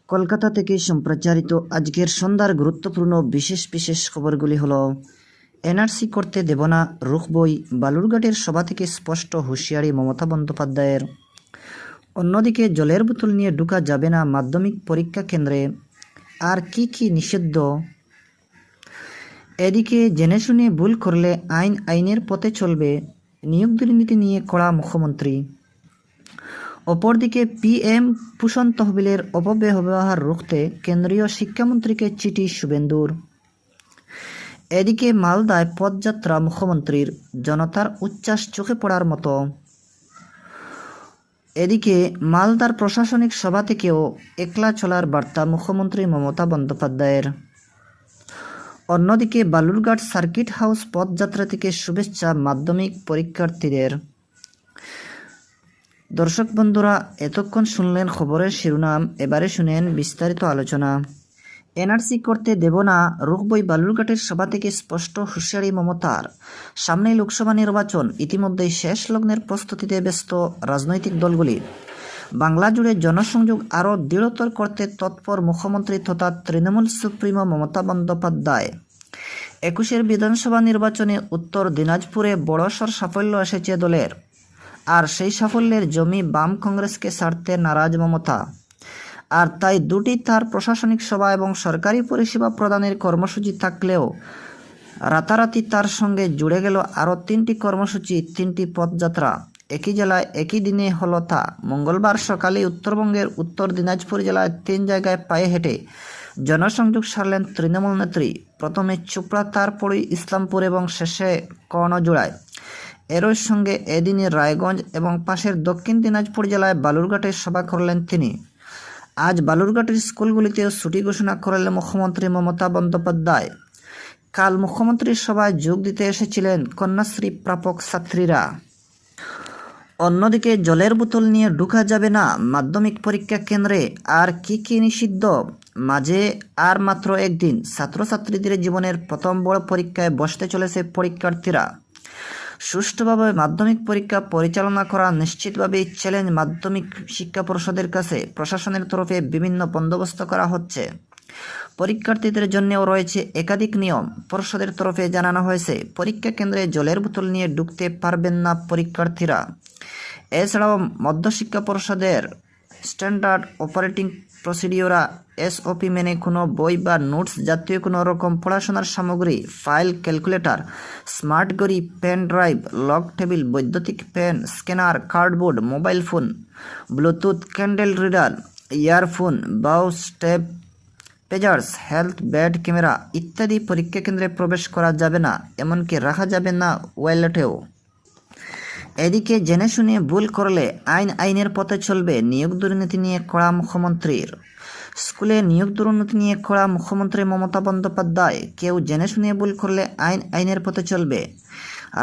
কলকাতা থেকে সম্প্রচারিত আজকের সন্ধ্যার গুরুত্বপূর্ণ বিশেষ বিশেষ খবরগুলি হলো: এনআরসি করতে দেব না, রুখবই, বালুরঘাটের সভা থেকে স্পষ্ট হুঁশিয়ারি মমতা বন্দ্যোপাধ্যায়ের। অন্যদিকে জলের বোতল নিয়ে ঢোকা যাবে না মাধ্যমিক পরীক্ষা কেন্দ্রে, আর কি কি নিষিদ্ধ। এদিকে জেনে শুনে ভুল করলে আইনের পথে চলবে, নিয়োগ দুর্নীতি নিয়ে কড়া মুখ্যমন্ত্রী। অপরদিকে পিএম পোষণ তহবিলের অপব্যবহার রুখতে কেন্দ্রীয় শিক্ষামন্ত্রীকে চিঠি শুভেন্দুর। এদিকে মালদায় পদযাত্রা মুখ্যমন্ত্রীর, জনতার উচ্ছ্বাস চোখে পড়ার মতো। এদিকে মালদার প্রশাসনিক সভা থেকেও একলা চলার বার্তা মুখ্যমন্ত্রী মমতা বন্দ্যোপাধ্যায়ের। অন্যদিকে বালুরঘাট সার্কিট হাউস পদযাত্রা থেকে শুভেচ্ছা মাধ্যমিক পরীক্ষার্থীদের। দর্শক বন্ধুরা, এতক্ষণ শুনলেন খবরের শিরোনাম, এবারে শুনেন বিস্তারিত আলোচনা। এনআরসি করতে দেব না, রুখবই, বালুরঘাটের সভা থেকে স্পষ্ট হুঁশিয়ারি মমতার। সামনেই লোকসভা নির্বাচন, ইতিমধ্যেই শেষ লগ্নের প্রস্তুতিতে ব্যস্ত রাজনৈতিক দলগুলি। বাংলা জুড়ে জনসংযোগ আরও দৃঢ়তর করতে তৎপর মুখ্যমন্ত্রী তথা তৃণমূল সুপ্রিমো মমতা বন্দ্যোপাধ্যায়। 21 বিধানসভা নির্বাচনে উত্তর দিনাজপুরে বড়সড় সাফল্য এসেছে দলের, আর সেই সাফল্যের জমি বাম কংগ্রেসকে ছাড়তে নারাজ মমতা। আর তাই দুটি তার প্রশাসনিক সভা এবং সরকারি পরিষেবা প্রদানের কর্মসূচি থাকলেও রাতারাতি তার সঙ্গে জুড়ে গেল আরও 3টি কর্মসূচি, 3টি পদযাত্রা। একই জেলায় একই দিনে হলো তা। মঙ্গলবার সকালে উত্তরবঙ্গের উত্তর দিনাজপুর জেলায় 3 জায়গায় পায়ে হেঁটে জনসংযোগ সারলেন তৃণমূল নেত্রী। প্রথমে চোপড়া, তারপরই ইসলামপুর এবং শেষে কর্ণজোড়ায়। এরই সঙ্গে এদিনে রায়গঞ্জ এবং পাশের দক্ষিণ দিনাজপুর জেলায় বালুরঘাটে সভা করলেন তিনি। আজ বালুরঘাটের স্কুলগুলিতেও ছুটি ঘোষণা করলেন মুখ্যমন্ত্রী মমতা বন্দ্যোপাধ্যায়। কাল মুখ্যমন্ত্রীর সভায় যোগ দিতে এসেছিলেন কন্যাশ্রী প্রাপক ছাত্রীরা। অন্যদিকে জলের বোতল নিয়ে ঢোকা যাবে না মাধ্যমিক পরীক্ষা কেন্দ্রে, আর কি কি নিষিদ্ধ। মাঝে আর মাত্র একদিন ছাত্রছাত্রীদের জীবনের প্রথম বড় পরীক্ষায় বসতে চলেছে পরীক্ষার্থীরা। সুষ্ঠুভাবে মাধ্যমিক পরীক্ষা পরিচালনা করা নিশ্চিতভাবেই চ্যালেঞ্জ মাধ্যমিক শিক্ষা পর্ষদের কাছে। প্রশাসনের তরফে বিভিন্ন বন্দোবস্ত করা হচ্ছে। পরীক্ষার্থীদের জন্যও রয়েছে একাধিক নিয়ম। পর্ষদের তরফে জানানো হয়েছে, পরীক্ষা কেন্দ্রে জলের বোতল নিয়ে ঢুকতে পারবেন না পরীক্ষার্থীরা। এছাড়াও মধ্যশিক্ষা পর্ষদের স্ট্যান্ডার্ড অপারেটিং প্রসিডিওরা এসওপি মেনে কোনো বই বা নোটস জাতীয় কোনো রকম পড়াশোনার সামগ্রী, ফাইল, ক্যালকুলেটর, স্মার্ট ঘড়ি, পেন ড্রাইভ, লক টেবিল, বৈদ্যুতিক pen, scanner, cardboard, mobile phone, bluetooth, Kindle reader, earphone, বাউস, tape, pagers, health, bad camera ইত্যাদি পরীক্ষা কেন্দ্রে প্রবেশ করা যাবে না, এমনকি রাখা যাবে না ওয়ালেটেও। এদিকে জেনে শুনে ভুল করলে আইনের পথে চলবে, নিয়োগ দুর্নীতি নিয়ে কড়া মুখ্যমন্ত্রীর। স্কুলে নিয়োগ দুর্নীতি নিয়ে কড়া মুখ্যমন্ত্রী মমতা বন্দ্যোপাধ্যায়। কেউ জেনে শুনে ভুল করলে আইনের পথে চলবে,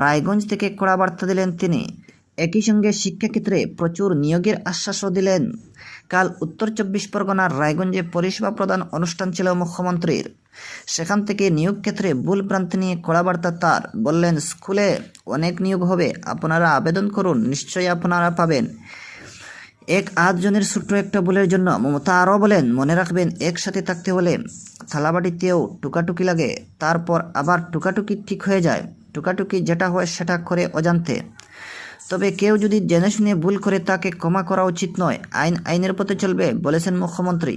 রায়গঞ্জ থেকে কড়া বার্তা দিলেন তিনি। একই সঙ্গে শিক্ষাক্ষেত্রে প্রচুর নিয়োগের আশ্বাসও দিলেন। কাল উত্তর 24 পরগনার রায়গঞ্জে পরিষেবা প্রদান অনুষ্ঠান ছিল মুখ্যমন্ত্রীর। সেখান থেকে নিয়োগ ক্ষেত্রে ভুল ভ্রান্তি নিয়ে কড়া বার্তা তার। বললেন, স্কুলে অনেক নিয়োগ হবে, আপনারা আবেদন করুন, নিশ্চয়ই আপনারা পাবেন। 1-8 জনের ছোট্ট একটা ভুলের জন্য মমতা আরও বলেন, মনে রাখবেন, একসাথে থাকতে হলে থালাবাটিতেও টুকাটুকি লাগে, তারপর আবার টুকাটুকি ঠিক হয়ে যায়। টুকাটুকি যেটা হয় সেটা করে অজান্তে। তবে কেউ যদি জেনে শুনে ভুল করে তাকে ক্ষমা করা উচিত নয়। আইনের পথে চলবে, বলেছেন মুখ্যমন্ত্রী।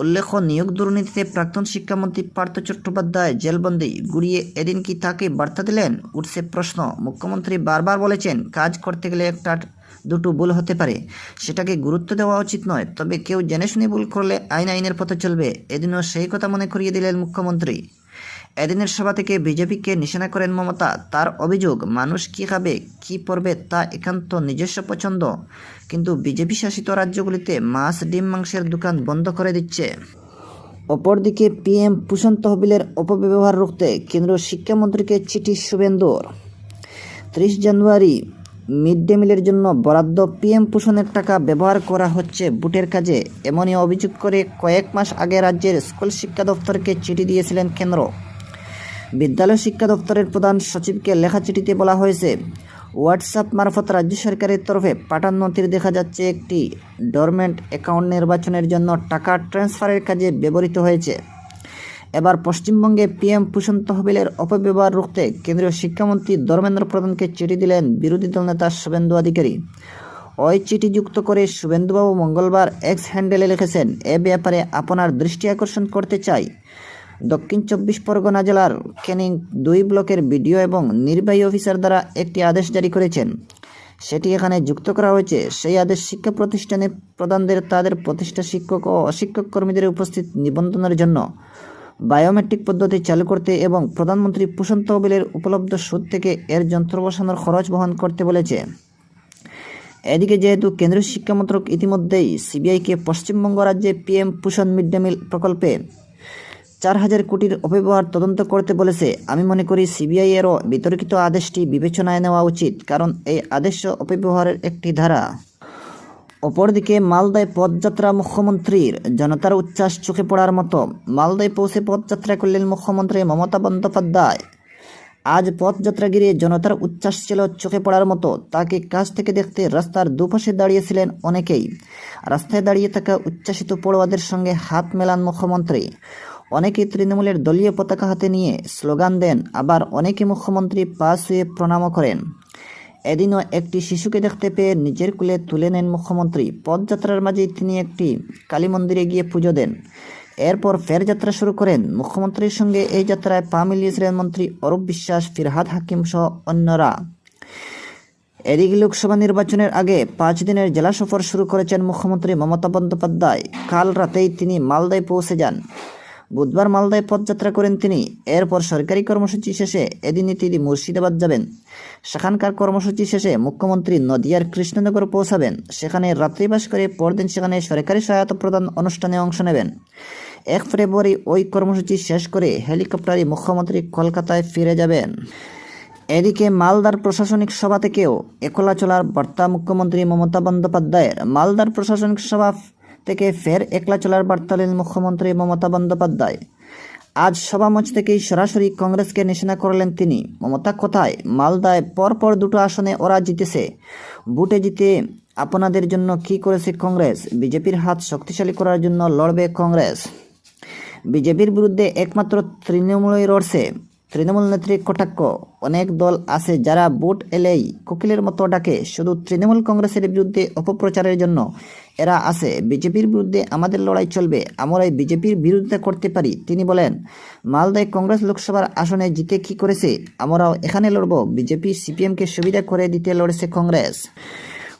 উল্লেখ্য, নিয়োগ দুর্নীতিতে প্রাক্তন শিক্ষামন্ত্রী পার্থ চট্টোপাধ্যায় জেলবন্দি গুড়িয়ে এদিন কি তাকে বার্তা দিলেন, উঠছে প্রশ্ন। মুখ্যমন্ত্রী বারবার বলেছেন, কাজ করতে গেলে একটা দুটো ভুল হতে পারে, সেটাকে গুরুত্ব দেওয়া উচিত নয়। তবে কেউ জেনে শুনে ভুল করলে আইনের পথে চলবে, এদিনও সেই কথা মনে করিয়ে দিলেন মুখ্যমন্ত্রী। এদিনের সভা থেকে বিজেপিকে নিশানা করেন মমতা। তার অভিযোগ, মানুষ কী খাবে, কী পরবে তা একান্ত নিজস্ব পছন্দ, কিন্তু বিজেপি শাসিত রাজ্যগুলিতে মাছ, ডিম, মাংসের দোকান বন্ধ করে দিচ্ছে। অপরদিকে পিএম পোষণ তহবিলের অপব্যবহার রুখতে কেন্দ্রীয় শিক্ষামন্ত্রীকে চিঠি শুভেন্দুর। 30 জানুয়ারি মিড ডে মিলের জন্য বরাদ্দ পিএম পোষণের টাকা ব্যবহার করা হচ্ছে ভোটের কাজে, এমনই অভিযোগ করে কয়েক মাস আগে রাজ্যের স্কুল শিক্ষা দপ্তরকে চিঠি দিয়েছিলেন কেন্দ্র। বিদ্যালয় শিক্ষা দপ্তরের প্রধান সচিবকে লেখা চিঠিতে বলা হয়েছে, হোয়াটসঅ্যাপ মারফত রাজ্য সরকারের তরফে পাঠানো নথিতে দেখা যাচ্ছে একটি ডরমেন্ট অ্যাকাউন্ট নির্বাচনের জন্য টাকা ট্রান্সফারের কাজে ব্যবহৃত হয়েছে। এবার পশ্চিমবঙ্গে পিএম পোষণ তহবিলের অপব্যবহার রুখতে কেন্দ্রীয় শিক্ষামন্ত্রী ধর্মেন্দ্র প্রধানকে চিঠি দিলেন বিরোধী দল নেতা শুভেন্দু অধিকারী। ওই চিঠি যুক্ত করে শুভেন্দুবাবু মঙ্গলবার এক্স হ্যান্ডেলে লিখেছেন, এ ব্যাপারে আপনার দৃষ্টি আকর্ষণ করতে চাই। দক্ষিণ 24 পরগনা জেলার ক্যানিং 2 ব্লকের বিডিও এবং নির্বাহী অফিসার দ্বারা একটি আদেশ জারি করেছেন, সেটি এখানে যুক্ত করা হয়েছে। সেই আদেশ শিক্ষা প্রতিষ্ঠানে প্রধানদের তাদের প্রতিষ্ঠা শিক্ষক ও অশিক্ষক কর্মীদের উপস্থিত নিবন্ধনের জন্য বায়োমেট্রিক পদ্ধতি চালু করতে এবং প্রধানমন্ত্রী পোষণ তহবিলের উপলব্ধ সুদ থেকে এর যন্ত্র বসানোর খরচ বহন করতে বলেছে। এদিকে যেহেতু কেন্দ্রীয় শিক্ষা মন্ত্রক ইতিমধ্যেই সিবিআইকে পশ্চিমবঙ্গ রাজ্যে পিএম পোষণ মিড ডে মিল প্রকল্পে 4,000 কোটির অপব্যবহার তদন্ত করতে বলেছে, আমি মনে করি সিবিআই এরও বিতর্কিত আদেশটি বিবেচনায় নেওয়া উচিত, কারণ এই আদেশ অপব্যবহারের একটি ধারা। অপরদিকে মালদায় পদযাত্রা মুখ্যমন্ত্রীর, জনতার উচ্ছ্বাস চোখে পড়ার মতো। মালদায় পৌঁছে পদযাত্রা করলেন মুখ্যমন্ত্রী মমতা বন্দ্যোপাধ্যায়। আজ পথযাত্রা ঘিরে জনতার উচ্ছ্বাস ছিল চোখে পড়ার মতো। তাকে কাছ থেকে দেখতে রাস্তার দুপাশে দাঁড়িয়েছিলেন অনেকেই। রাস্তায় দাঁড়িয়ে থাকা উচ্ছ্বাসিত পড়ুয়াদের সঙ্গে হাত মেলান মুখ্যমন্ত্রী। অনেকে তৃণমূলের দলীয় পতাকা হাতে নিয়ে স্লোগান দেন, আবার অনেকে মুখ্যমন্ত্রী পা ছুঁয়ে প্রণামও করেন। এদিনও একটি শিশুকে দেখতে পেয়ে নিজের কোলে তুলে নেন মুখ্যমন্ত্রী। পদযাত্রার মাঝেই তিনি একটি কালী মন্দিরে গিয়ে পুজো দেন। এরপর ফের যাত্রা শুরু করেন। মুখ্যমন্ত্রীর সঙ্গে এই যাত্রায় পা মিলিয়েছিলেন মন্ত্রী অরূপ বিশ্বাস, ফিরহাদ হাকিম সহ অন্যরা। এদিকে লোকসভা নির্বাচনের আগে 5 দিনের জেলা সফর শুরু করেছেন মুখ্যমন্ত্রী মমতা বন্দ্যোপাধ্যায়। কাল রাতেই তিনি মালদায় পৌঁছে যান। বুধবার মালদায় পদযাত্রা করেন তিনি। এরপর সরকারি কর্মসূচি শেষে এদিনই তিনি মুর্শিদাবাদ যাবেন। সেখানকার কর্মসূচি শেষে মুখ্যমন্ত্রী নদিয়ার কৃষ্ণনগর পৌঁছাবেন। সেখানে রাত্রিবাস করে পরদিন সেখানে সরকারি সহায়তা প্রদান অনুষ্ঠানে অংশ নেবেন। 1 ফেব্রুয়ারি ওই কর্মসূচি শেষ করে হেলিকপ্টারে মুখ্যমন্ত্রী কলকাতায় ফিরে যাবেন। এদিকে মালদার প্রশাসনিক সভা থেকেও একলা চলার বার্তা মুখ্যমন্ত্রী মমতা বন্দ্যোপাধ্যায়ের। মালদার প্রশাসনিক সভা থেকে ফের একলা চলার বার্তা দিলেন মুখ্যমন্ত্রী মমতা বন্দ্যোপাধ্যায়। আজ সভামঞ্চ থেকেই সরাসরি কংগ্রেসকে নিশানা করলেন তিনি। মমতা কোথায়? মালদায় পরপর 2টো আসনে ওরা জিতেছে। বুটে জিতে আপনাদের জন্য কি করেছে কংগ্রেস? বিজেপির হাত শক্তিশালী করার জন্য লড়বে কংগ্রেস। বিজেপির বিরুদ্ধে একমাত্র তৃণমূলই লড়ছে। তৃণমূল নেত্রী কটাক্ষ, অনেক দল আছে যারা ভোট এলেই কোকিলের মতো ডাকে, শুধু তৃণমূল কংগ্রেসের বিরুদ্ধে অপপ্রচারের জন্য এরা আছে। বিজেপির বিরুদ্ধে আমাদের লড়াই চলবে, আমরাই বিজেপির বিরোধিতা করতে পারি। তিনি বলেন, মালদায় কংগ্রেস লোকসভার আসনে জিতে কি করেছে, আমরাও এখানে লড়ব। বিজেপি সিপিএমকে সুবিধা করে দিতে লড়েছে কংগ্রেস।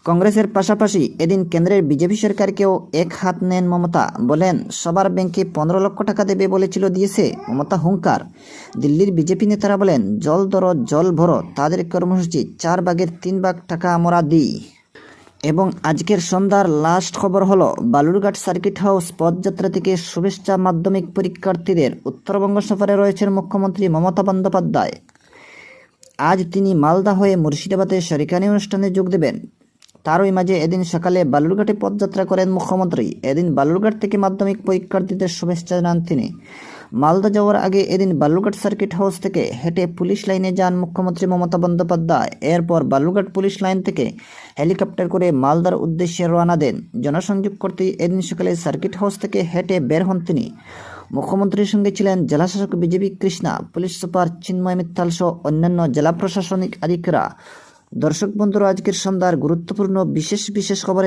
কংগ্রেসের পাশাপাশি এদিন কেন্দ্রের বিজেপি সরকারকেও এক হাত নেন মমতা। বলেন, সবার ব্যাংকে 15 লক্ষ টাকা দেবে বলেছিল, দিয়েছে। মমতা হুঙ্কার। দিল্লির বিজেপি নেতারা বলেন, জল ধরো জল ভরো, তাদের কর্মসূচি 4 ভাগের 3 ভাগ টাকা আমরা দিই। এবং আজকের সন্ধ্যার লাস্ট খবর হলো, বালুরঘাট সার্কিট হাউস পদযাত্রা থেকে শুভেচ্ছা মাধ্যমিক পরীক্ষার্থীদের। উত্তরবঙ্গ সফরে রয়েছেন মুখ্যমন্ত্রী মমতা বন্দ্যোপাধ্যায়। আজ তিনি মালদা হয়ে মুর্শিদাবাদে সরকারি অনুষ্ঠানে যোগ দেবেন। তারই মাঝে এদিন সকালে বালুরঘাটে পদযাত্রা করেন মুখ্যমন্ত্রী। এদিন বালুরঘাট থেকে মাধ্যমিক পরীক্ষার্থীদের শুভেচ্ছা জানান তিনি। মালদা যাওয়ার আগে এদিন বালুরঘাট সার্কিট হাউস থেকে হেঁটে পুলিশ লাইনে যান মুখ্যমন্ত্রী মমতা বন্দ্যোপাধ্যায়। এরপর বালুরঘাট পুলিশ লাইন থেকে হেলিকপ্টার করে মালদার উদ্দেশ্যে রওনা দেন। জনসংযোগ করতে এদিন সকালে সার্কিট হাউস থেকে হেঁটে বের হন তিনি। মুখ্যমন্ত্রীর সঙ্গে ছিলেন জেলাশাসক বিজেপি কৃষ্ণা, পুলিশ সুপার চিন্ময় মিত্তাল সহ অন্যান্য জেলা প্রশাসনিক আধিকারিকরা। দর্শক বন্ধুরা, আজকের সন্ধ্যার গুরুত্বপূর্ণ বিশেষ খবরে